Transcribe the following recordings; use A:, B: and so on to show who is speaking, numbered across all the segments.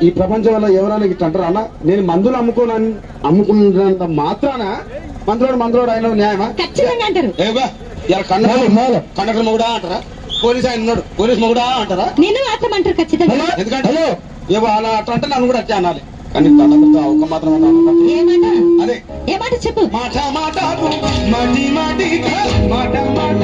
A: ఈ ప్రపంచంలో ఎవరైనా ఇట్లా అంటారా అన్న? నేను మందులు అమ్ముకున్నంత మాత్రాన మందులోడు ఆయన న్యాయమా? కండక్టర్ మొగుడా అంటారా? పోలీస్ ఆయన ఉన్నాడు, పోలీస్ మొగుడా అంటారా?
B: నేను అట్లా అంటారు ఖచ్చితంగా.
A: ఎందుకంటే ఏవో అలా అట్లా అంటే నన్ను కూడా అట్లా అనాలి. కానీ ఒక్క మాత్రం అదే
B: ఏ మాట చెప్పు.
A: మాట మాట మాటి మాటి మాట మాట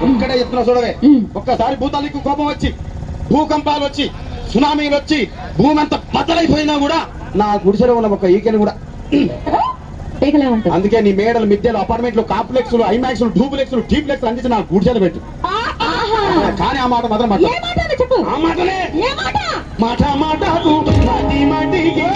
A: ఒక్కడే చెప్తున్నా చూడవే. ఒక్కసారి భూతానికి కోపం వచ్చి, భూకంపాలు వచ్చి, సునామీలు వచ్చి, భూమి అంతా బద్దలైపోయినా కూడా నా గుడిసెలో ఉన్న ఒక ఈకెని కూడా అందుకే నీ మేడలు, మిద్దెలు, అపార్ట్మెంట్లు, కాంప్లెక్స్లు, ఐమాక్స్లు, డూప్లెక్స్లు, టీప్లెక్స్లు అందించి నా గుడిసెలు పెట్టు. కానీ ఆ మాట మాత్రం ఆ మాటనే మాట మాట మాటి మాటికి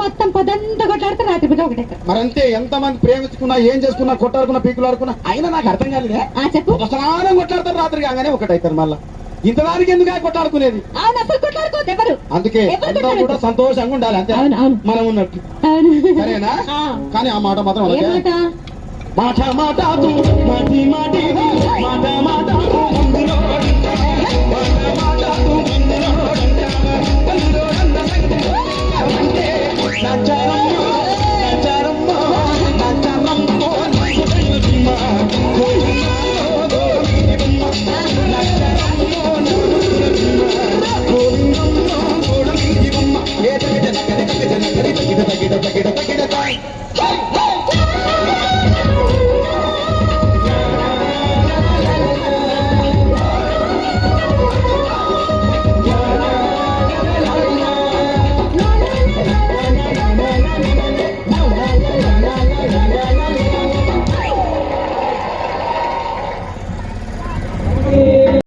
B: మొత్తం పొద్దంతా కొట్లాడుతారు, రాత్రి పూట ఒకటే.
A: మరంతే, ఎంత మంది ప్రేమించుకున్నా, ఏం చేసుకున్నా, కొట్టాడుకున్నా, పీకులు ఆడుకున్నా, అయినా నాకు అర్థం కాలేదే.
B: చెప్పు.
A: స్నానం కొట్లాడతారు, రాత్రి కాగానే ఒకటైతారు. మళ్ళా ఇంతదానికి ఎందుకు కొట్లాడుకునేది? అందుకే కూడా సంతోషంగా ఉండాలి, అంతే మనం ఉన్నట్టు. సరేనా? కానీ ఆ మాట మాత్రం మాట మాట మాటి మాటి మాట మాట Hey!